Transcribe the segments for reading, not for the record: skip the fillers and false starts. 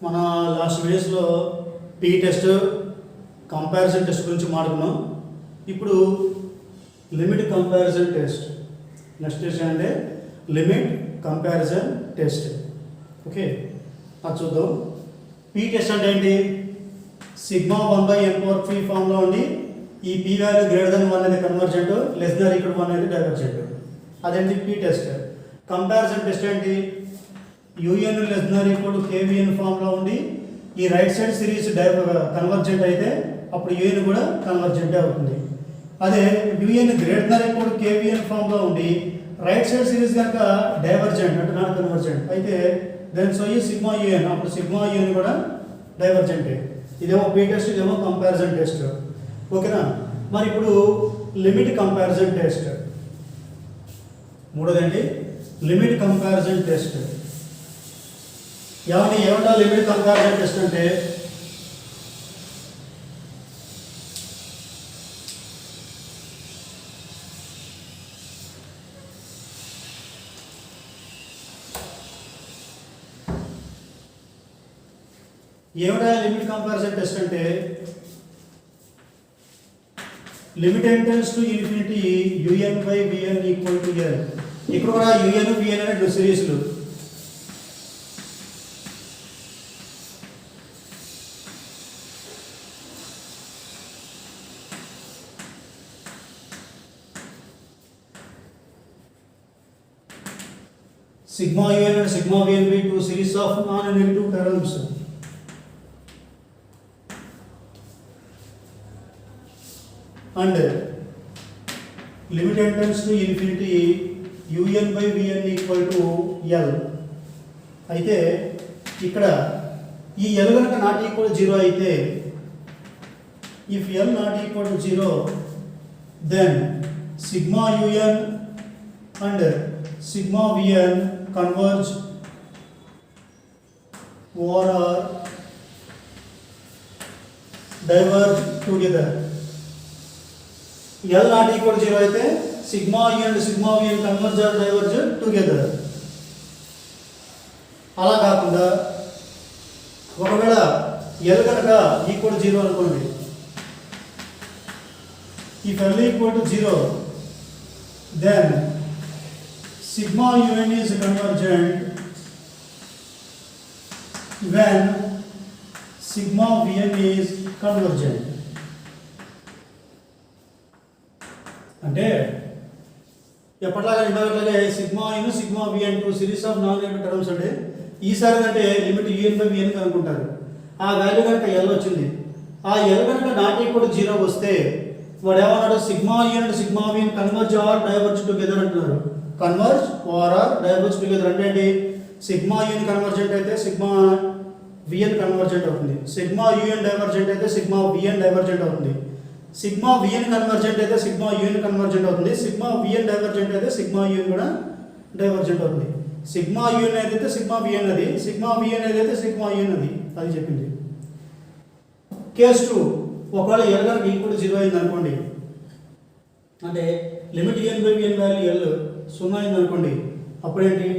మన లాస్ట్ వీడియోస్లో P test comparison test గురించి మాట్లాడుకున్నాం. ఇప్పుడు limit comparison test next test అంటే లిమిట్ కంపారిజన్ టెస్ట్. ఓకే, అది చూద్దాం. పీ టెస్ట్ అంటే ఏంటి? సిగ్మా 1/n⁴ ఫామ్లో ఉండి ఈ పీ వాల్యూ గ్రేటర్ దెన్ 1 అనేది కన్వర్జెంట్, లెస్ దాన్ ఈక్వల్ 1 అనేది డైవర్జెంట్. అదేంటి పీ టెస్ట్. కంపారిజన్ టెస్ట్ ఏంటి? యూఎన్ లెస్ దాన్ ఈక్వల్ కేవీఎన్ ఫామ్లో ఉండి ఈ రైట్ సైడ్ సిరీస్ కన్వర్జెంట్ అయితే అప్పుడు యూఎన్ కూడా కన్వర్జెంటే అవుతుంది. అదే u n greater than equal k v n ఫామ్లో ఉండి రైట్ సైడ్ సిరీస్ కనుక డైవర్జెంట్ అంటే నాట్ కన్వర్జెంట్ అయితే దెన్ సో ఈ సిగ్మా యూఎన్, అప్పుడు సిగ్మా యూఎన్ కూడా డైవర్జెంటే. ఇదేమో పీ టెస్ట్, ఇదేమో కంపారిజన్ టెస్ట్. ఓకేనా? మరి ఇప్పుడు లిమిట్ కంపారిజన్ టెస్ట్ మూడోదండి, లిమిట్ కంపారిజన్ టెస్ట్. ఏమంటా లిమిట్ కంపారిజన్ టెస్ట్ అంటే లిమిట్ కంపారిజన్ టెస్ట్ అంటే limit n tends to infinity UN/Vn equal to L. ఇక్కడ కూడా UN Vn అనే రెండు సిరీస్లు. Sigma UN and Sigma Vn be two series of non-negative terms. And limit tends to infinity UN/Vn equal to L. అయితే ఇక్కడ ఈ L కనుక not equal 0 అయితే, if L not equal to 0 then sigma UN and sigma Vn converge or are diverge together. L not equal to 0 అయితే sigma U and sigma Vn converge or diverge together. అలా కాకుండా ఒకవేళ L కనుక equal 0 అనుకోండి, if L equal to 0 then sigma UN is convergent when sigma Vn is convergent. అంటే ఎప్పటిలాగా ఇందాకట్లాగే sigma in sigma Vn two series of non negative terms అంటే ఈసారి అంటే లిమిట్ UN/Vn కనుక్కుంటారు. ఆ వాల్యూ కనుక L వచ్చింది, ఆ L కనుక నాట్ ఈక్వల్ టు 0 వస్తే వాడు ఏమన్నాడు? Sigma U and sigma Vn converge or diverge together అంటున్నారు. కన్వర్జ్ ఆర్ డైవర్జ్ టుగెదర్ అంటే ఏంటి? సిగ్మా UN కన్వర్జెంట్ అయితే సిగ్మా Vn కన్వర్జెంట్ అవుతుంది, సిగ్మా UN డైవర్జెంట్ అయితే సిగ్మా Vn డైవర్జెంట్ అవుతుంది, సిగ్మా Vn కన్వర్జెంట్ అయితే సిగ్మా UN కన్వర్జెంట్ అవుతుంది, sigma Vn divergent అయితే సిగ్మా UN కూడా డైవర్జెంట్ అవుతుంది. సిగ్మా UN ఏదైతే సిగ్మా Vn అది, సిగ్మా Vn ఏదైతే సిగ్మా UN అది చెప్పింది. కేస్ 2, ఒకవేళ L కనుక ఈక్వల్ 0 అయింది అనుకోండి, అంటే లిమిట్ UN/Vn వాల్యూ L 0 అయింది అనుకోండి, అప్పుడేంటి?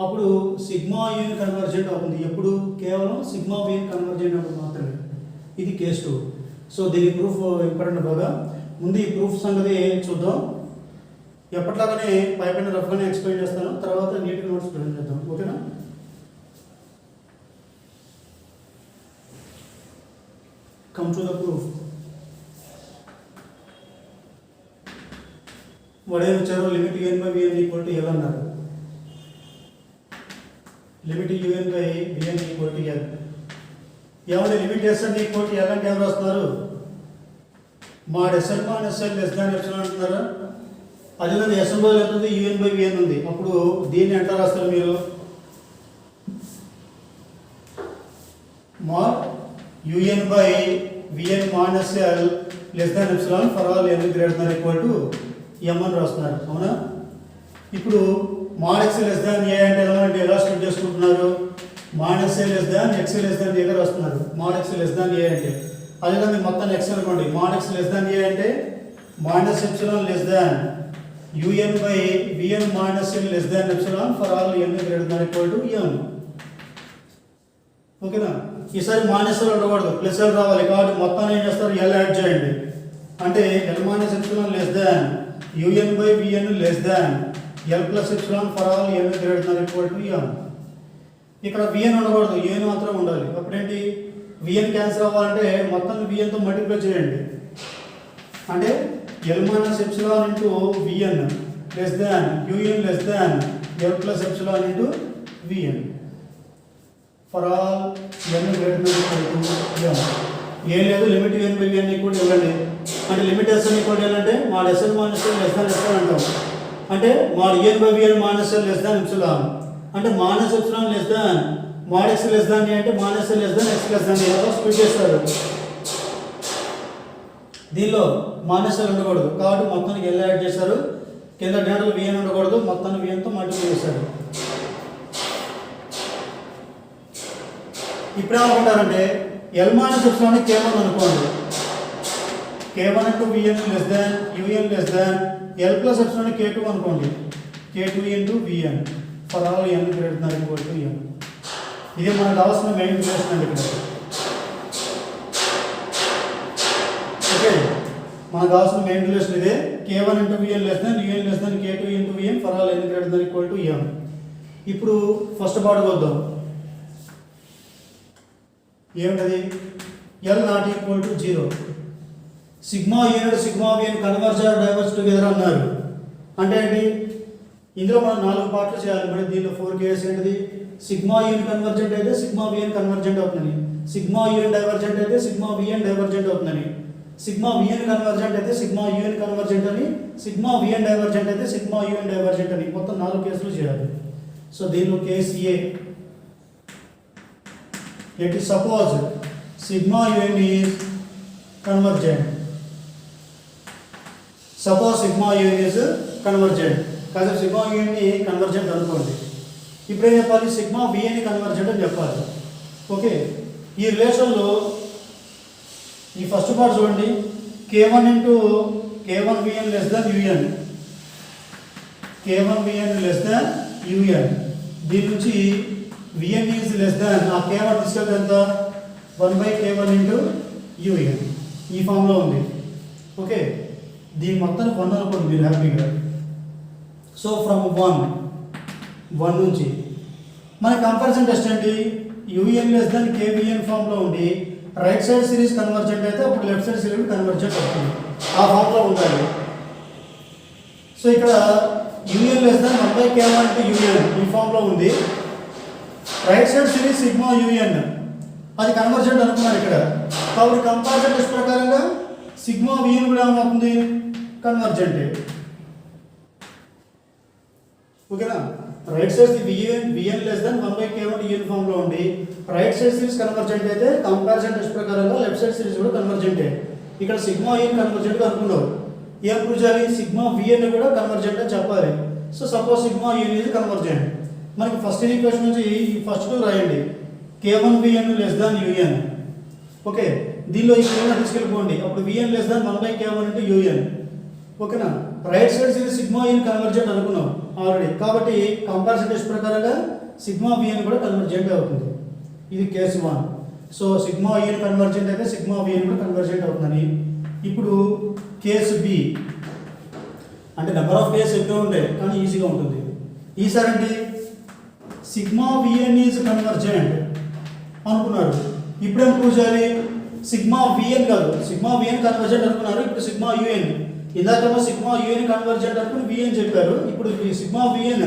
అప్పుడు సిగ్మా UN కన్వర్జెంట్ అవుతుంది. ఎప్పుడు? కేవలం సిగ్మా Vn కన్వర్జెంట్ అప్పుడు మాత్రమే. ఇది కేస్ 2. సో దీని ప్రూఫ్ ఇంపార్టెంట్ బాగా. ముందు ఈ ప్రూఫ్ సంగతి చూద్దాం. ఎప్పటిలాగానే పైపైన రఫ్గానే ఎక్స్ప్లెయిన్ చేస్తాను, తర్వాత నీట్గా నోట్స్ ప్రజెంట్ చేద్దాం. ఓకేనా? Come to the proof. వాడే వచ్చారు limit UN/Vn equal to L అన్నారు. Limit UN/Vn equal to L. ఏమంటే limit SN equal to L అంటే ఎవరు వస్తున్నారు? Mod SN minus L less than epsilon అంటున్నారా? అదే SN బదులు ఎంత ఉంది? UN/Vn ఉంది. అప్పుడు దీన్ని ఎంత రాస్తారు మీరు? Mod UN/Vn minus L less than epsilon for all N greater than equal to M అని రాస్తున్నారు. అవునా? ఇప్పుడు mod X less than A అంటే ఎలా స్ప్లిట్ చేసుకుంటున్నారు? Minus A less than X less than A గా రాస్తున్నారు. Mod X less than A అంటే అదేవిధంగా మొత్తం X అనుకోండి. Mod X less than A అంటే minus epsilon less than UN/Vn minus L less than epsilon for all N greater than equal to M. ఓకేనా. ఈసారి minus ఉండకూడదు, ప్లస్ ఎల్ రావాలి. కాబట్టి మొత్తాన్ని ఏం చేస్తారు, ఎల్ యాడ్ చేయండి. అంటే L minus epsilon less than u n by v n less than L plus epsilon for all n greater than equal to n. ఇక్కడ విఎన్ ఉండకూడదు, ఏన్ మాత్రం ఉండాలి. అప్పుడేంటి, విఎన్ క్యాన్సిల్ అవ్వాలంటే మొత్తం విఎన్తో మల్టిప్లై చేయండి. అంటే L minus epsilon into v n less than u n less than L plus epsilon into v n for all n greater than equal to n. ఏం లేదు, limit n by n equal ఇవ్వండి. అంటే limit s n equal అంటే mod s n minus n less than s n అంటాం. అంటే mod n by n minus n less than epsilon. అంటే minus epsilon less than mod x less than a అంటే minus n less than x less than a అలా split చేస్తారు. దీనిలో minus L ఉండకూడదు కాబట్టి మొత్తానికి ఎల్ యాడ్ చేశారు. కింద డేటాలో విఎన్ ఉండకూడదు, మొత్తాన్ని విఎన్తో మల్టిప్లై చేశారు. ఇప్పుడు ఏమనుకుంటారంటే ఎల్ మైనస్ ఎప్సిలాన్ K1 అనుకోండి. K1 into v n less than u n less than L plus epsilon K2 అనుకోండి. K2 into v n for all n greater than equal to n. ఇది మనకు కావాల్సిన మెయిన్ రిలేషన్ అండి ఇక్కడ. ఓకే, మనకు కావాల్సిన మెయిన్ రిలేషన్ ఇదే. K1 into v n less than u n less than K2 into v n for all n greater than equal to n. ఇప్పుడు first part వద్దాం. ఏమిటది, L not equal to 0. Sigma unit sigma VN converge or diverse together అన్నారు. అంటే ఏంటి, ఇందులో మనం 4 పార్ట్లు చేయాలి. మరి దీనిలో 4 కేసు ఏంటిది, సిగ్మా యూన్ కన్వర్జెంట్ అయితే సిగ్మా విఎన్ కన్వర్జెంట్ అవుతుందని, సిగ్మా యూన్ డైవర్జెంట్ అయితే సిగ్మా విఎన్ డైవర్జెంట్ అవుతుందని, సిగ్మా విఎన్ కన్వర్జెంట్ అయితే సిగ్మా యూఎన్ కన్వర్జెంట్ అని, సిగ్మా విఎన్ డైవర్జెంట్ అయితే సిగ్మా యూఎన్ డైవర్జెంట్ అని. మొత్తం 4 కేసులు చేయాలి. సో దీనిలో కేసు ఏ ఏంటి, suppose sigma UN is convergent. Suppose sigma UN is convergent. కాదు సిగ్మా యూఎన్ని కన్వర్జెంట్ అనుకోండి. ఇప్పుడు ఏం చెప్పాలి, సిగ్మా విఎన్ని కన్వర్జెంట్ అని చెప్పాలి. ఓకే, ఈ రిలేషన్లో ఈ ఫస్ట్ పార్ట్ చూడండి. K1 into K1 VN less than UN, K1 VN less than UN. దీని నుంచి విఎన్ ఈజ్ లెస్ దాన్ ఆ K1 తీసుకెళ్తే ఎంత, 1/K1 ఇంటూ యూఎన్. ఈ ఫామ్లో ఉంది. ఓకే, దీని మొత్తం 1 అనుకోండి మీరు హ్యాపీగా. సో ఫ్రమ్ 1 నుంచి మన కంపారిజన్ టెస్ట్ ఏంటి, యూఎన్ లెస్ దాన్ కేవిఎన్ ఫామ్లో ఉండి రైట్ సైడ్ సిరీస్ కన్వర్జెంట్ అయితే అప్పుడు లెఫ్ట్ సైడ్ సిరీస్ కన్వర్జెంట్ అవుతుంది. ఆ ఫామ్లో ఉండాలి. సో ఇక్కడ యూఎన్ లెస్ దాన్ 1/K1 అంటే యూఎన్ ఈ ఫామ్లో ఉంది. Right side series sigma UN అది కన్వర్జెంట్ అనుకున్నాను ఇక్కడ. కాబట్టి కంపారిజన్ టెస్ట్ ప్రకారంగా సిగ్మా విఎన్ కూడా ఏమవుతుంది, కన్వర్జెంటే. ఓకేనా, right side V N less than 1/K1 U N ఫామ్లో ఉండి రైట్ సైడ్ సిరీస్ కన్వర్జెంట్ అయితే కంపారిజన్ టెస్ట్ ప్రకారంగా లెఫ్ట్ సైడ్ సిరీస్ కూడా కన్వర్జెంటే. ఇక్కడ సిగ్మా విఎన్ కన్వర్జెంట్ అనుకున్నావు. ఏం ప్రూవ్ చేయాలి, సిగ్మా విఎన్ కూడా కన్వర్జెంట్ అని చెప్పాలి. So suppose sigma UN is convergent. మనకి ఫస్ట్ ఈక్వేషన్ నుంచి ఫస్ట్ 2 రాయండి. K1 VN less than u n. Okay, దీనిలో ఈ K1 తీసుకెళ్ళిపోండి. అప్పుడు v n less than 1/K1 into u n. ఓకేనా, right side series sigma UN convergent అనుకున్నాం ఆల్రెడీ. కాబట్టి కంపారిజన్ టెస్ట్ ప్రకారంగా సిగ్మా విఎన్ కూడా కన్వర్జెంట్ అవుతుంది. ఇది కేసు 1. సో సిగ్మా యూఎన్ కన్వర్జెంట్ అయితే సిగ్మా విఎన్ కూడా కన్వర్జెంట్ అవుతుందని. ఇప్పుడు కేసు బి అంటే నెంబర్ ఆఫ్ కేసు ఎక్కువ ఉంటాయి కానీ ఈజీగా ఉంటుంది. ఈసారి అంటే సిగ్మా విఎన్ ఈజ్ కన్వర్జెంట్ అనుకున్నారు. ఇప్పుడు ఏం ప్రూవ్ చేయాలి, సిగ్మా విఎన్ కాదు, సిగ్మా విఎన్ కన్వర్జెంట్ అనుకున్నారు. ఇప్పుడు సిగ్మా యూఎన్, ఇందాకేమో సిగ్మా యూఎన్ కన్వర్జెంట్ అనుకుని విఎన్ చెప్పారు. ఇప్పుడు సిగ్మా విఎన్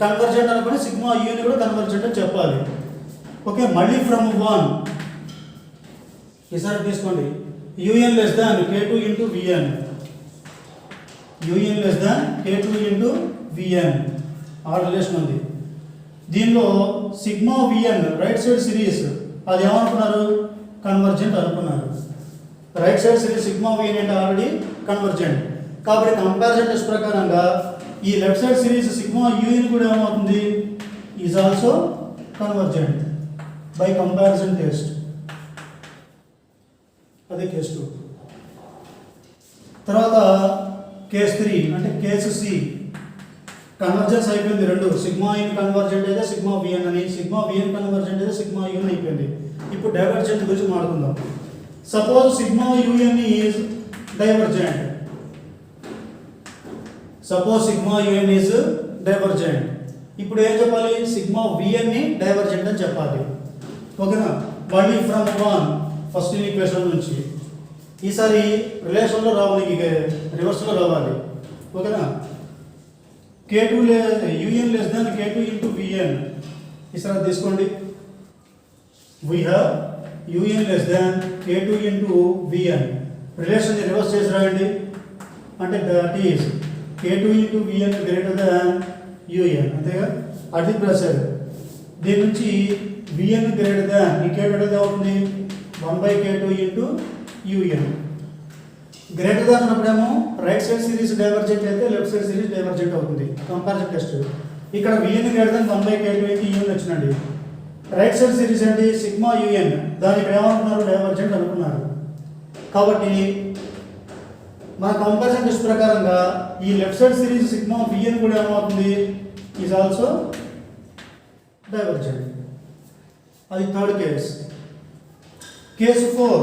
కన్వర్జెంట్ అనుకుని సిగ్మా యూఎన్ కూడా కన్వర్జెంట్ అని చెప్పాలి. ఓకే, మళ్ళీ ఫ్రమ్ 1 ఈసారి తీసుకోండి. U n less than K2 into v n, u n less than K2 into v n ఆ రిలేషన్ ఉంది. దీనిలో sigma v n right side series అది ఏమనుకున్నారు, కన్వర్జెంట్ అనుకున్నారు. Right side series sigma v n అంటే ఆల్రెడీ కన్వర్జెంట్. కాబట్టి కంపారిజన్ టెస్ట్ ప్రకారంగా ఈ left side series sigma UN కూడా ఏమవుతుంది, is also convergent by comparison test. అదే కేసు 2. తర్వాత కేసు 3 అంటే కేసు సి కన్వర్జెన్స్ అయిపోయింది రెండు, సిగ్మా ఇన్ కన్వర్జెంట్ అయితే సిగ్మా విఎన్ అని, సిగ్మా విఎన్ కన్వర్జెంట్ అయితే సిగ్మా యూఎన్ అయిపోయింది. ఇప్పుడు డైవర్జెంట్ గురించి మాట్లాడుకుందాం. Suppose sigma UN is divergent. Suppose sigma UN is divergent. ఇప్పుడు ఏం చెప్పాలి? సిగ్మా విఎన్ ని డైవర్జెంట్ అని చెప్పాలి. ఓకేనా? మళ్ళీ ఫ్రమ్ వన్ ఫస్ట్ ఈక్వేషన్ నుంచి ఈసారి రిలేషన్లో రావాలి, రివర్స్లో రావాలి. ఓకేనా? K2 UN less than K2 into VN. ఈసారి తీసుకోండి. We have UN less than K2 into VN. Relation reverse చేసి రాయండి. అంటే that is K2 into VN greater than UN. అంతేగా? అది ప్రెషర్. దీని నుంచి VN గ్రేటర్ దాన్ ఈ K2 అవుతుంది 1/K2 into UN. Greater than అన్నప్పుడేమో రైట్ సైడ్ సిరీస్ డైవర్జెంట్ అయితే లెఫ్ట్ సైడ్ సిరీస్ డైవర్జెంట్ అవుతుంది. Comparison test. ఇక్కడ విఎన్ గ్రేటర్ దాన్ 1/K2 అయితే యూఎన్ వచ్చినండి. రైట్ సైడ్ సిరీస్ ఏంటి? Sigma u n. దాన్ని ఇక్కడ ఏమనుకున్నారు? డైవర్జెంట్ అనుకున్నారు. కాబట్టి మన కంపారిజన్ టెస్ట్ ప్రకారంగా ఈ left side series sigma VN కూడా ఏమవుతుంది? Is also divergent. అది థర్డ్ కేస్. కేసు 4.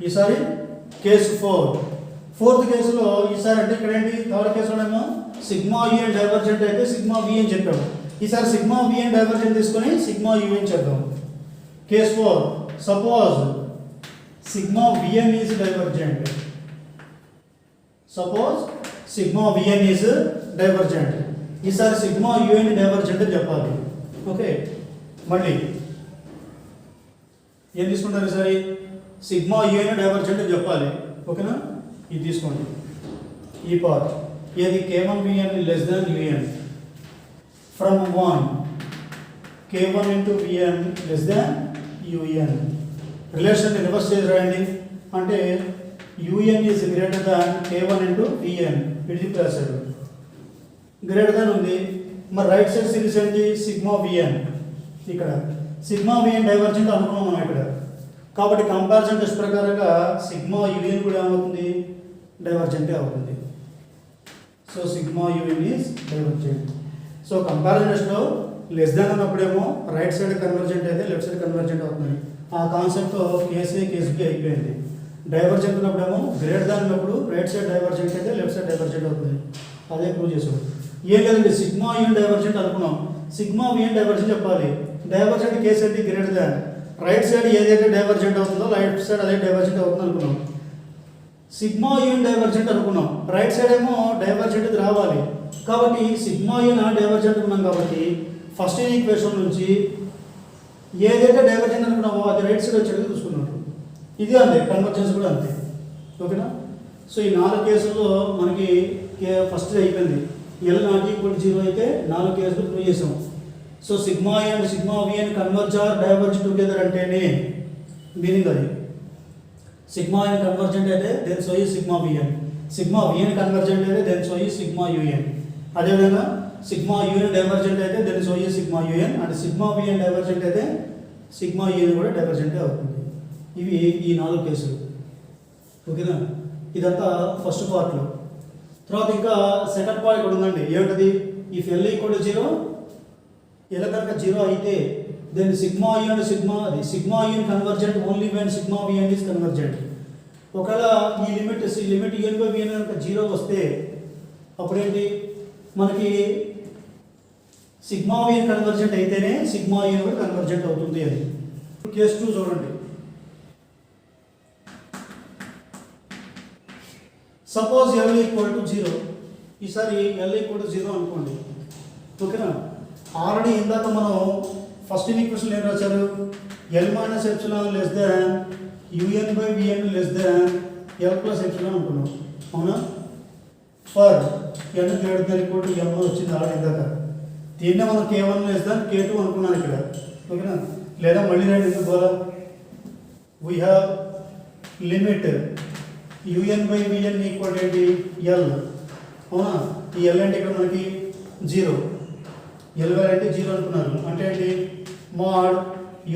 ఈసారి కేసు 4. ఫోర్త్ కేసులో ఈసారి అంటే ఇక్కడ ఏంటి? థర్డ్ కేసులోనేమో సిగ్మా యూఎన్ డైవర్జెంట్ అయితే సిగ్మా విఎన్ చెప్పాము. ఈసారి సిగ్మా విఎన్ డైవర్జెంట్ తీసుకొని సిగ్మా యూఎన్ చేద్దాం. Case 4. Suppose sigma VN is divergent. Suppose sigma VN is divergent. ఈసారి సిగ్మా యూఎన్ డైవర్జెంట్ అని చెప్పాలి. ఓకే, మళ్ళీ ఏం తీసుకుంటారు? ఈసారి సిగ్మా యూఎన్ డైవర్జెంట్ అని చెప్పాలి. ఓకేనా? ఇది తీసుకోండి. ఈ పార్ట్ ఏది? K1 VN less than UN. From 1 K1 into VN less than UN. Relation reverse చేసి రాయండి. అంటే UN is greater than K1 into VN. ఇది ప్రెషర్ గ్రేటర్ దాన్ ఉంది. మరి రైట్ సైడ్ సిరీస్ ఏంటి? Sigma VN. ఇక్కడ సిగ్మా విఎన్ డైవర్జెంట్ అనుకున్నాం మనం ఇక్కడ. కాబట్టి కంపారిజన్ టెస్ట్ ప్రకారంగా సిగ్మా యూఎన్ కూడా ఏమవుతుంది? డైవర్జెంటే అవుతుంది. So sigma UN is divergent. So comparison టెస్ట్లో లెస్ దాన్ అన్నప్పుడేమో రైట్ సైడ్ కన్వర్జెంట్ అయితే లెఫ్ట్ సైడ్ కన్వర్జెంట్ అవుతుంది. ఆ కాన్సెప్ట్తో కేస్ ఏ కేస్ బి అయిపోయింది. డైవర్జెంట్ ఉన్నప్పుడేమో గ్రేటర్ దాన్ ఉన్నప్పుడు రైట్ సైడ్ డైవర్జెంట్ అయితే లెఫ్ట్ సైడ్ డైవర్జెంట్ అవుతుంది. అదే ప్రూవ్ చేసాం. ఏం లేదండి, సిగ్మా యూఎన్ డైవర్జెంట్ అనుకున్నాం. సిగ్మా విఎన్ డైవర్జెంట్ చెప్పాలి. డైవర్జెంట్ కేస్ ఏంటి? Greater than. రైట్ సైడ్ ఏదైతే డైవర్జెంట్ అవుతుందో లెఫ్ట్ సైడ్ అదే డైవర్జెంట్ అవుతుంది అనుకున్నాం. సిగ్మా యూఎన్ డైవర్జెంట్ అనుకున్నాం. రైట్ సైడ్ ఏమో డైవర్జెంట్ రావాలి. కాబట్టి సిగ్మా యూఎన్ డైవర్జెంట్ అనుకున్నాం. కాబట్టి ఫస్ట్ ఈక్వేషన్ నుంచి ఏదైతే డైవర్జెంట్ అనుకున్నామో అది రైట్ సైడ్ వచ్చేది చూసుకున్నాం. ఇది అంతే, కన్వర్జెన్స్ కూడా అంతే. ఓకేనా? సో ఈ 4 కేసుల్లో మనకి ఫస్ట్ అయిపోయింది. L ≠ 0 అయితే 4 కేసులు ప్రూవ్ చేసాం. So sigma and sigma VN converge or diverge together అంటేనే మీనింగ్ అది. సిగ్మా ఎన్ కన్వర్జెంట్ అయితే దెన్ సో ఈ sigma V N. Sigma VN convergent అయితే దెన్ సో ఈ సిగ్మా యూఎన్. అదేవిధంగా సిగ్మా యూఎన్ డైవర్జెంట్ అయితే దెన్ సో ఈ sigma U N. And sigma VN divergent అయితే సిగ్మా యూఎన్ కూడా డైవర్జెంటే అవుతుంది. ఇవి ఈ 4 కేసులు. ఓకేనా? ఇదంతా ఫస్ట్ పార్ట్లో. తర్వాత ఇంకా సెకండ్ పార్ట్ ఇక్కడ ఉందండి. ఏమిటది? ఇఫ్ L = 0, L కనుక 0 అయితే then sigma UN convergent only when sigma VN is convergent. ఒకవేళ ఈ లిమిట్ UN/VN కనుక 0 వస్తే అప్పుడేంటి? మనకి సిగ్మా విఎన్ కన్వర్జెంట్ అయితేనే సిగ్మా యూఎన్ కూడా కన్వర్జెంట్ అవుతుంది అని. కేస్ 2 చూడండి. Suppose L = 0. ఈసారి L = 0 అనుకోండి. ఓకేనా? ఆల్రెడీ ఇందాక మనం ఫస్ట్ ఈక్వేషన్ ఏం రాశారు? L - epsilon less than UN/VN less than L + epsilon అనుకున్నాం. అవునా? For N greater than equal to M వచ్చింది ఆల్రెడీ ఇందాక. దీన్నే మనం K1 లెస్ దాన్ K2 అనుకున్నాను ఇక్కడ. ఓకేనా? లేదా మళ్ళీ రండి, ఎందుకు పోలా? We have limit UN/VN equal ఏంటి? L. అవునా? ఈ L అంటే ఇక్కడ మనకి 0. L అంటే 0 అనుకున్నారు. అంటే ఏంటి? Mod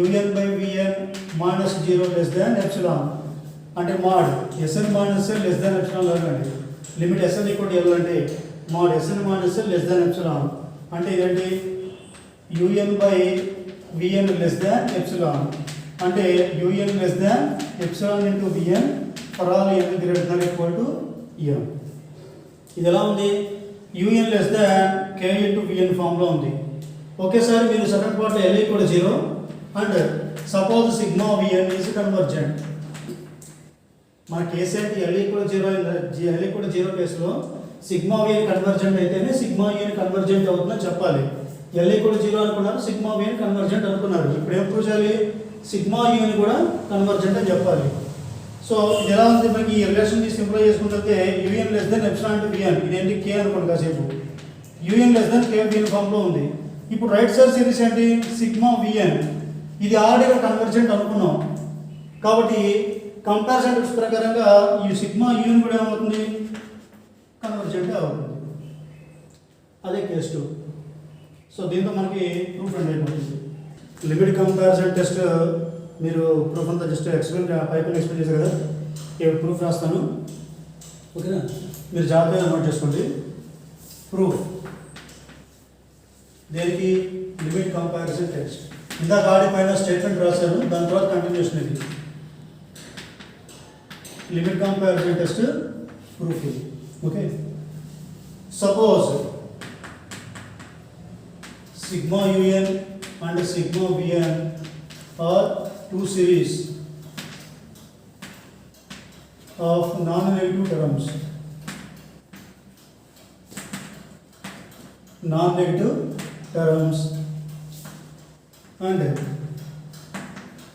UN/VN - 0 less than epsilon. అంటే mod SN - L less than epsilon లాగండి. లిమిట్ SN = L అంటే mod Sn minus L less than epsilon. అంటే ఇదేంటి un by vn less than epsilon. అంటే un less than epsilon into vn for all n greater than equal to m. ఇది ఎలా ఉంది? un less than k into vn ఫామ్లో ఉంది. ఒకేసారి మీరు సెకండ్ పార్ట్లో L equal to 0 and suppose sigma vn is convergent. మన కేసు ఏంటి? L equal to 0 L equal to 0 కేసులో సిగ్మా vn కన్వర్జెంట్ అయితేనే సిగ్మా un కన్వర్జెంట్ అవుతుందని చెప్పాలి. L equal to 0 అనుకున్నారు, సిగ్మా vn కన్వర్జెంట్ అనుకున్నారు. ఇప్పుడు ఏం ప్రూవ్ చేయాలి? సిగ్మా un కూడా కన్వర్జెంట్ అని చెప్పాలి. సో ఇది ఎలా ఉంది? మనకి ఈ రిలేషన్ సింప్లిఫై చేసుకుంటే un less than epsilon into vn, ఇదేంటి k అనుకోండి కాసేపు. un less than k vn ఫామ్లో ఉంది. ఇప్పుడు రైట్ సైడ్ సిరీస్ ఏంటి? Sigma vn. ఇది ఆల్రెడీ కన్వర్జెంట్ అనుకున్నాం కాబట్టి కంపారిజన్ రూల్స్ ప్రకారంగా ఈ సిగ్మా un కూడా ఏమవుతుంది? కన్వర్జెంట్ అవుతుంది. అదే కేస్ 2. సో దీంతో మనకి ప్రూఫ్ అండ్ అయిపోతుంది. లిమిట్ కంపారిజన్ టెస్ట్ మీరు ప్రూఫ్ అంతా జస్ట్ ఎక్స్ప్లెయిన్ పైపు ఎక్స్ప్లెయిన్ చేశారు కదా, ఇప్పుడు ప్రూఫ్ రాస్తాను, ఓకేనా? మీరు జాగ్రత్తగా నోట్ చేసుకోండి. ప్రూఫ్ దేనికి? Limit comparison test. ఇందాక ఆడి పైన స్టేట్మెంట్ రాశాను, దాని తర్వాత కంటిన్యూషన్ ఇది. లిమిట్ కంపారిజన్ టెస్ట్ ప్రూఫ్ ఇది, okay? Suppose sigma un and sigma vn are two series of non-negative terms. And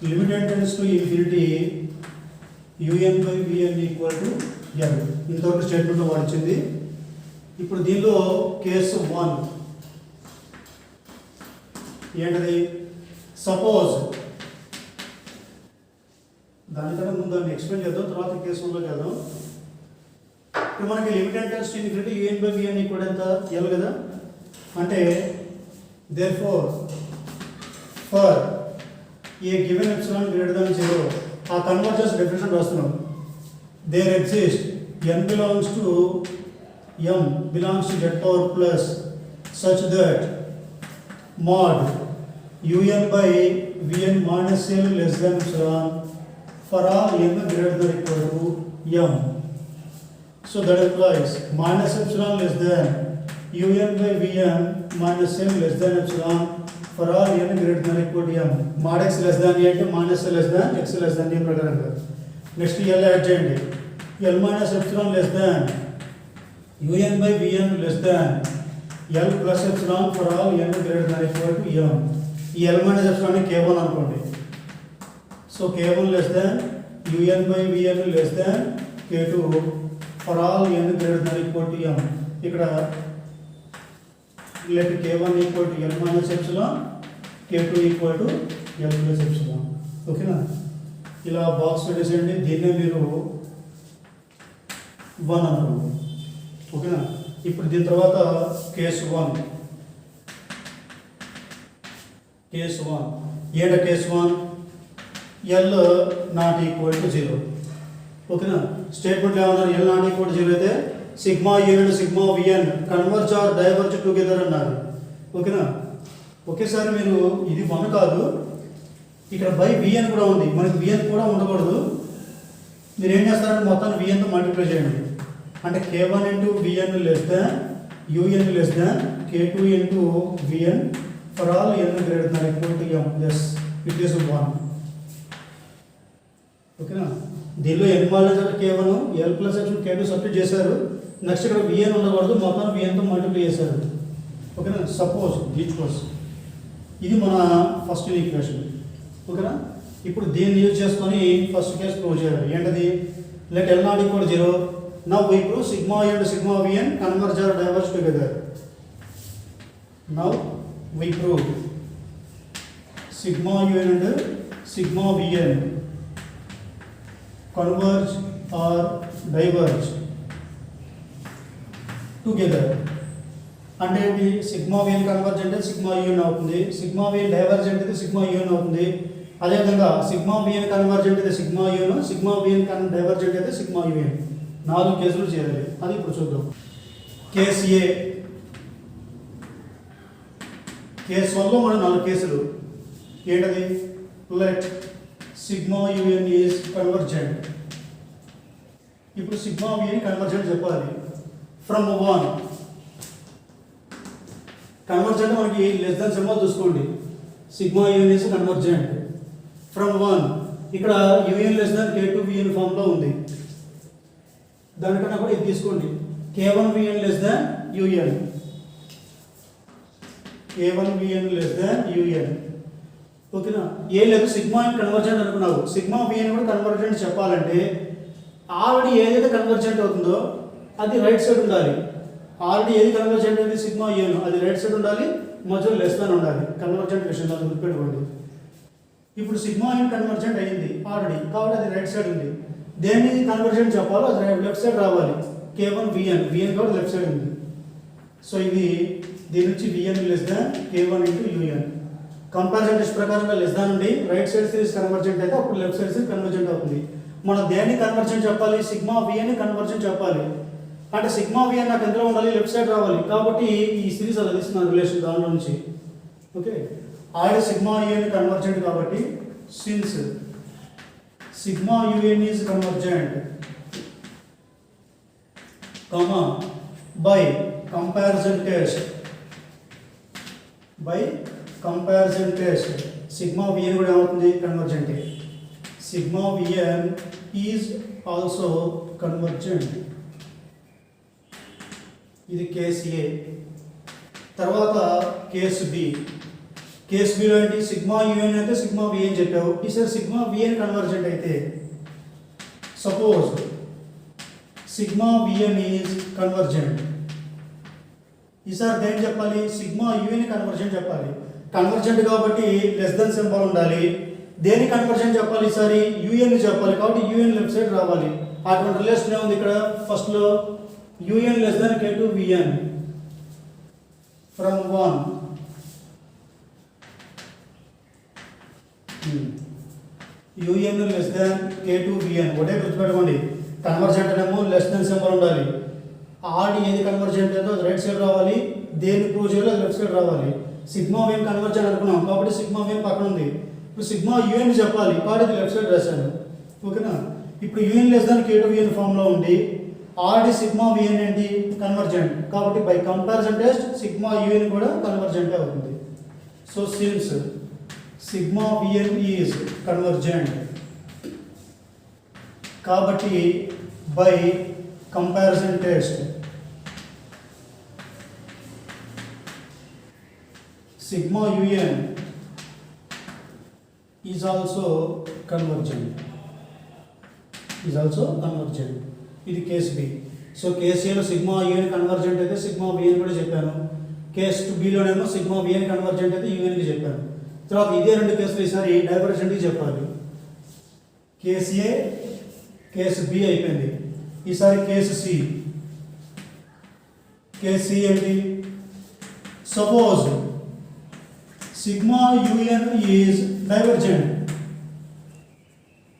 limit tends to infinity un by vn equal to n. ఇంతవరకు స్టేట్మెంట్లో వాడిచ్చింది. ఇప్పుడు దీనిలో కేసు 1 ఏంటది? Suppose దానికన్నా ముందు దాన్ని explain చేద్దాం, తర్వాత కేసు 1లోకి వెళ్దాం. ఇప్పుడు మనకి limit tense to infinity un by vn equal ఎంత? L కదా. అంటే therefore for a given epsilon greater than 0, ఆ కన్వర్జెన్స్ డెఫినిషన్ రాస్తున్నాం. there exist n belongs to m belongs to z power plus such that mod un by vn minus L less than epsilon for all n greater than equal to m. So that implies minus epsilon less than un by vn minus L less than epsilon for all n greater than equal to m. Mod x less than a అంటే minus L less than x less than a ప్రకారంగా. Next L add చేయండి. L minus epsilon less than un by vn less than L plus epsilon for all n greater than equal to m. ఈ L minus epsilon k1 అనుకోండి. So k1 less than un by vn less than k2 for all n greater than equal to m. ఇక్కడ let k1 equal to L minus epsilon, k2 equal to L plus epsilon. ఓకేనా? ఇలా box పెట్టేసేయండి. దీన్నే మీరు 1 అనుకోండి, ఓకేనా? ఇప్పుడు దీని తర్వాత కేసు 1 ఏంట? Case 1 L not equal to 0, ఓకేనా? స్టేట్మెంట్ ఏమన్నారు? L నాట్ ఈక్వల్ టు 0 అయితే sigma un and sigma vn converge or diverge together అన్నారు, ఓకేనా? ఒకేసారి మీరు ఇది 1 కాదు, ఇక్కడ బై vn కూడా ఉంది, మనకి vn కూడా ఉండకూడదు. మీరు ఏం చేస్తారంటే మొత్తాన్ని vnతో మల్టిప్లై చేయండి. అంటే k1 into vn less than un less than k2 into vn for all n greater than equal to m. Yes, it is 1, ఓకేనా? దీనిలో n మాల్స్ అంటే k1 L plus epsilon k2 substitute చేశారు. నెక్స్ట్ ఇక్కడ vn ఉండకూడదు, మొత్తం vnతో multiply చేశారు, ఓకేనా? సపోజ్ ఇది మన ఫస్ట్ ఈక్వేషన్, ఓకేనా? ఇప్పుడు దీన్ని యూజ్ చేసుకొని ఫస్ట్ కేసు ప్రూవ్ చేయాలి. ఏంటది? Let L not equal 0. Now we prove sigma u and sigma vn converge or diverge together. Now we prove sigma u and sigma vn converge or diverge together. అంటే ఏంటి? Sigma vn converge అంటే sigma un అవుతుంది, sigma vn diverge అంటే sigma un అవుతుంది. అదేవిధంగా sigma vn converge అంటే sigma un, sigma vn diverge అంటే sigma un. 4 కేసులు చేయాలి, అది ఇప్పుడు చూద్దాం. కేస్ ఏ, కేస్ 1లో మనం 4 కేసులు ఏంటది? Let sigma UN is convergent. ఇప్పుడు సిగ్మా యూఎన్ కన్వర్జెంట్ చెప్పాలి. ఫ్రమ్ 1 కన్వర్జెంట్ మనకి లెస్ దాన్ సింబల్ చూసుకోండి. Sigma UN is convergent from 1. ఇక్కడ యూఎన్ లెస్ దాన్ K2VN ఫామ్లో ఉంది. దానికన్నా కూడా ఇది తీసుకోండి. K1VN less than UN, K1VN less than UN. ఓకేనా? ఏ లేదు సిగ్మా ఇన్ కన్వర్జెంట్ అనుకున్నావు. సిగ్మా విఎన్ కూడా కన్వర్జెంట్ చెప్పాలంటే ఆల్రెడీ ఏదైతే కన్వర్జెంట్ అవుతుందో అది రైట్ సైడ్ ఉండాలి. ఆల్రెడీ ఏది కన్వర్జెంట్ అయితే సిగ్మా యూఎన్ అది రైట్ సైడ్ ఉండాలి, మధ్యలో లెస్ దాన్ ఉండాలి. కన్వర్జెంట్ విషయం దాన్ని గుర్తుపెట్టుకోండి. ఇప్పుడు సిగ్మా ఇన్ కన్వర్జెంట్ అయ్యింది ఆల్రెడీ, కాబట్టి అది రైట్ సైడ్ ఉంది. దేన్ని కన్వర్జెంట్ చెప్పాలో అది లెఫ్ట్ సైడ్ రావాలి. K1VN, VN కూడా లెఫ్ట్ సైడ్ ఉంది. సో ఇది దీని నుంచి VN లెస్ దాన్ K1 into UN. Comparison test ప్రకారంగా లెస్ దాన్ ఉండి రైట్ సైడ్ సిరీస్ కన్వర్జెంట్ అయితే అప్పుడు లెఫ్ట్ సైడ్ సిరీస్ కన్వర్జెంట్ అవుతుంది. మనం దేన్ని కన్వర్జెంట్ చెప్పాలి? సిగ్మా విఎన్ కన్వర్జెంట్ చెప్పాలి. అంటే సిగ్మా విఎన్ నాకు ఎంతలో ఉండాలి? లెఫ్ట్ సైడ్ రావాలి. కాబట్టి ఈ సిరీస్ అలా తీసుకున్నాను రిలేషన్ దానిలో నుంచి. Okay, already sigma UN convergent కాబట్టి since sigma UN is convergent comma by comparison test, by comparison test sigma VN కూడా ఏమవుతుంది? Convergent. Sigma VN is also convergent. ఇది కేస్ ఏ. తర్వాత కేస్ బి. కేస్ బిలో ఏంటి? Sigma UN అయితే sigma VN చెప్పావు. ఈసారి సిగ్మా విఎన్ కన్వర్జెంట్ అయితే suppose sigma VN is convergent. ఈసారి దేని చెప్పాలి? సిగ్మా యూఎన్ కన్వర్జెంట్ చెప్పాలి. కన్వర్జెంట్ కాబట్టి లెస్ దెన్ సింబల్ ఉండాలి. దేని కన్వర్జెంట్ చెప్పాలి? ఈసారి యూఎన్ చెప్పాలి. కాబట్టి యూఎన్ లెఫ్ట్ సైడ్ రావాలి. అటువంటి రిలేషన్ ఏముంది ఇక్కడ? ఫస్ట్లో UN less than K2VN from 1. UN less than K2VN. ఒకటే గుర్తుపెట్టుకోండి, కన్వర్జెంట్ ఏమో లెస్ దాన్ సింబల్ ఉండాలి. ఆల్రెడీ ఏది కన్వర్జెంట్ ఏదో అది రైట్ సైడ్ రావాలి. దేని ప్రూవ్ చేయాలో అది లెఫ్ట్ సైడ్ రావాలి. సిగ్మా విఎన్ కన్వర్జెంట్ అనుకున్నాం కాబట్టి సిగ్మా విఎన్ పక్కన ఉంది. ఇప్పుడు సిగ్మా యూఎన్ చెప్పాలి కాబట్టి ఇది లెఫ్ట్ సైడ్ రాశాను. ఓకేనా? ఇప్పుడు యూఎన్ లెస్ దాన్ K2VN ఫామ్లో ఉండి ఆల్రెడీ సిగ్మా విఎన్ ఏంటి? కన్వర్జెంట్. కాబట్టి by comparison test sigma UN కూడా కన్వర్జెంట్ అవుతుంది. So since sigma VN is convergent కాబట్టి by comparison test sigma un is also convergent, ఇది కేస్ బి. సో కేస్ ఏలో sigma UN convergent అయితే sigma VN కూడా చెప్పాను. కేస్ బిలోనేమో సిగ్మా విఎన్ కన్వర్జెంట్ అయితే యూఎన్కి చెప్పాను. తర్వాత ఇదే రెండు కేసులు ఈసారి డైవర్జెంట్కి చెప్పాలి. కేస్ ఏ కేస్ బి అయిపోయింది. ఈసారి కేసు సి. కేస్ సి ఏంటి? Suppose sigma UN is divergent.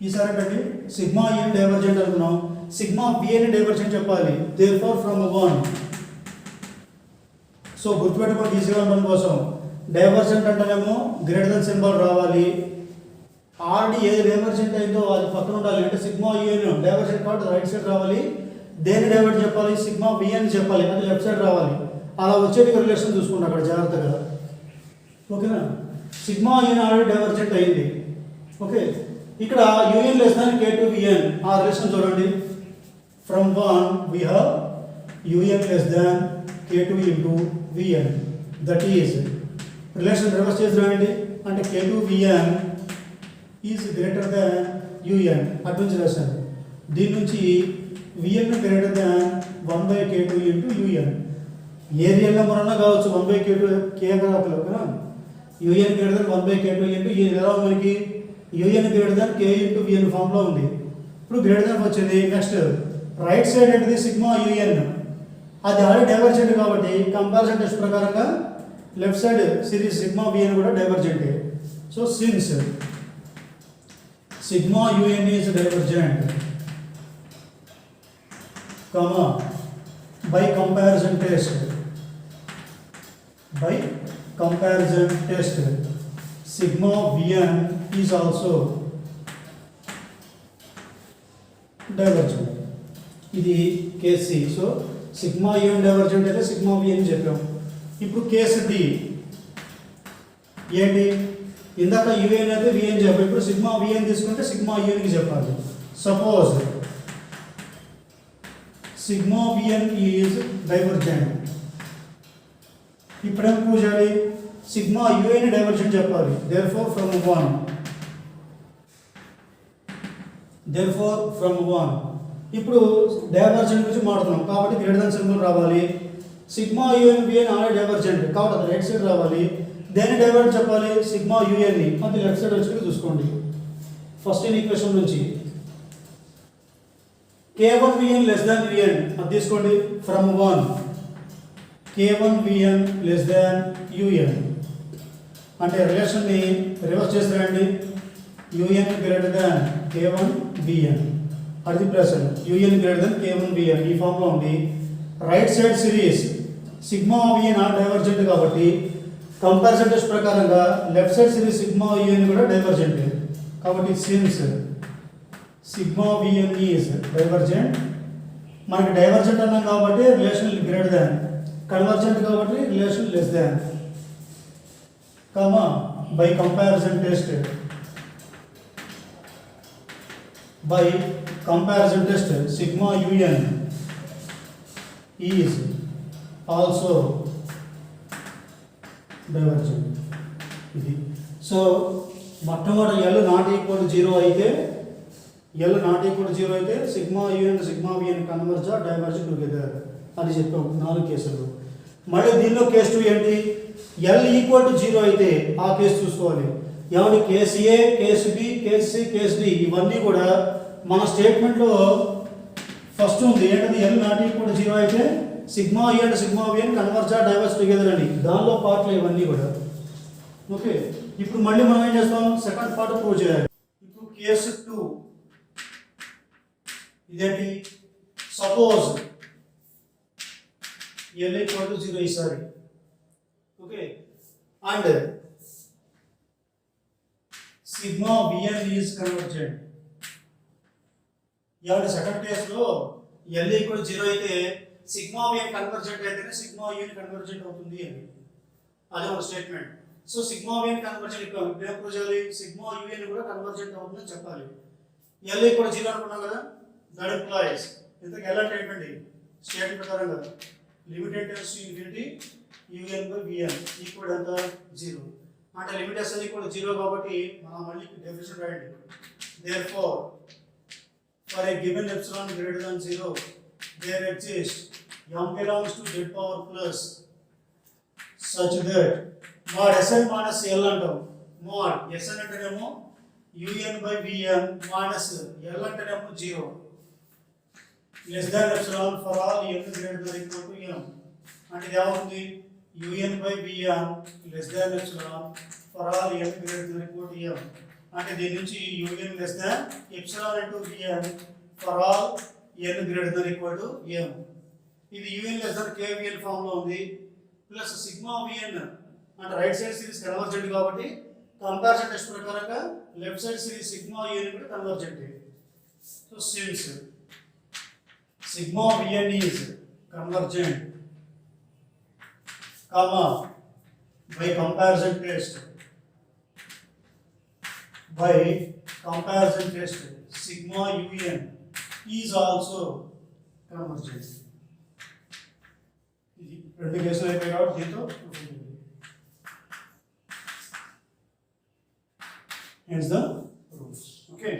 ఈసారి ఏంటంటే సిగ్మా యూఎన్ డైవర్జెంట్ అనుకున్నాం, సిగ్మా బిఎన్ డైవర్జెంట్ చెప్పాలి. Therefore from 1. సో గుర్తుపెట్టుకోండి ఈజీగా ఉండడం కోసం డైవర్జెంట్ అంటేనేమో గ్రేటర్ దెన్ సింబల్ రావాలి. ఆల్రెడీ ఏది డైవర్జెంట్ అయిందో అది పక్కన ఉండాలి. అంటే సిగ్మా యూఎన్ డైవర్జెంట్ కాబట్టి రైట్ సైడ్ రావాలి. దేని డైవర్ట్ చెప్పాలి? సిగ్మా బిఎన్ చెప్పాలి, అది లెఫ్ట్ సైడ్ రావాలి. అలా వచ్చేటి రిలేషన్ చూసుకోండి అక్కడ జాగ్రత్తగా. ఓకేనా? సిగ్మా యూఎన్ ఆల్రెడీ డైవర్జెంట్ అయింది. ఓకే, ఇక్కడ యూఎన్ లెస్ దాన్ K2VN ఆ రిలేషన్ చూడండి. From 1 we have UN less than K2 into VN, that is relation reverse చేసి రాయండి. అంటే K2VN is greater than UN అటు నుంచి రాశాను. దీని నుంచి VN greater than 1/K2 into UN. ఏ రియల్ నెంబర్ అన్నా కావచ్చు 1/K2 K కావాలి. ఓకేనా? UN greater than 1/K2 into UN ఎలా మనకి UN greater than K into VN ఫామ్లో ఉంది. ఇప్పుడు గ్రేటర్ దాన్ వచ్చింది. నెక్స్ట్ రైట్ సైడ్ ఏంటిది? సిగ్మా యూఎన్, అది ఆల్రెడీ డైవర్జెంట్ కాబట్టి కంపారిజన్ టెస్ట్ ప్రకారంగా left side series sigma VN కూడా divergent. So since sigma UN is divergent, by comparison test, by comparison test, sigma vn is also divergent. ఇది case C. So sigma U N divergent అయితే sigma V అని చెప్పాం. ఇప్పుడు case D ఏంటి? ఇందాక UN అయితే V N చెప్పాం, ఇప్పుడు సిగ్మా విఎన్ తీసుకుంటే సిగ్మా యూఎన్కి చెప్పాలి. సపోజ్ సిగ్మా విఎన్ ఈజ్ డైవర్జెంట్. ఇప్పుడు ఏం ప్రూవ్ చేయాలి? సిగ్మా యూఎన్ డైవర్జెంట్ చెప్పాలి. therefore from 1 ఇప్పుడు డైవర్జెంట్ గురించి మాట్లాడుతున్నాం కాబట్టి గ్రేటర్ దాన్ సింబల్ రావాలి. Sigma U N V N already divergent కాబట్టి అది రైట్ సైడ్ రావాలి. దేన్ని డైవర్ట్ చెప్పాలి? సిగ్మా యూఎన్ని. అది లెఫ్ట్ సైడ్ వచ్చి చూసుకోండి. ఫస్ట్ ఈక్వేషన్ నుంచి k1 vn less than vn అది తీసుకోండి. From 1 k1 vn less than un అంటే రిలేషన్ని రివర్స్ చేస్తారండి. un greater than k1 vn అది present. un greater than k1 vn ఈ ఫామ్ లో ఉంది. Right side series sigma vn are divergent కాబట్టి కంపారిజన్ టెస్ట్ ప్రకారంగా left side series sigma un కూడా డైవర్జెంట్ కాబట్టి since sigma vn is divergent. మనకి divergent అన్నాం కాబట్టి రిలేషన్ గ్రేటర్ దాన్, కన్వర్జెంట్ కాబట్టి relation less than. Comma by comparison test, by comparison test sigma un is also divergent. ఇది so మొట్టమొదటి L not equal to 0 అయితే sigma un sigma vn converge diverge together అని చెప్పాం 4 కేసులు. మళ్ళీ దీనిలో case 2 ఏంటి? L ఈక్వల్ టు 0 అయితే ఆ కేసు చూసుకోవాలి. ఏమంటే case A, case B, case C, case D ఇవన్నీ కూడా మన స్టేట్మెంట్లో ఫస్ట్ ఉంది ఏంటది? L నాట్ ఈక్వల్ టు 0 అయితే sigma U and sigma VN converge diverge together అని. దానిలో పార్ట్లు ఇవన్నీ కూడా ఓకే. ఇప్పుడు మళ్ళీ మనం ఏం చేస్తాం? సెకండ్ పార్ట్ ప్రూవ్ చేయాలి. ఇప్పుడు కేసు 2 ఇదేంటి? సపోజ్ L ఈక్వల్ టు 0 ఈసారి okay and sigma VN is convergent. ఇవాళ సెకండ్ కేసులో L ఈక్వల్ 0 అయితే సిగ్మా విఎన్ కన్వర్జెంట్ అయితేనే సిగ్మా యూఎన్ కన్వర్జెంట్ అవుతుంది అని అదే ఒక statement. So sigma VN convergent ఇప్పుడు ఏం ప్రూవ్ చేయాలి? సిగ్మా యూఎన్ కూడా కన్వర్జెంట్ అవుతుందని చెప్పాలి. L ఈక్వల్ 0 అనుకున్నాం కదా, దట్ ఇంప్లాయిస్ ఇంతకు L అంటే ఏంటండి? స్టేట్మెంట్ ప్రకారంగా limit n tends to infinity U N by V N equal ఎంత? 0 అంటే లిమిట్ s ఈక్వల్ 0 కాబట్టి మనం మళ్ళీ డెఫినిషన్ రాయండి. therefore for a given epsilon greater than 0 there exists m belongs to z power plus such that mod sn minus l అంటాం. mod sn అంటేనేమో un by vn minus l అంటేనేమో 0 less than epsilon for all n greater than equal to m అంటే ఇది ఏమవుతుంది? un by vn less than epsilon for all n greater than equal to m అంటే దీని నుంచి un less than epsilon into vn for all n greater than equal to m. ఇది un less than kvn form లో ఉంది plus sigma vn అంటే right side series convergent కాబట్టి comparison test ప్రకారంగా left side series sigma un కూడా convergent. So since sigma vn is convergent comma by comparison test sigma un is also convergent. ఇది రెండు కేసులు అయిపోయాయి కాబట్టి దీంతో hence the rules. Okay.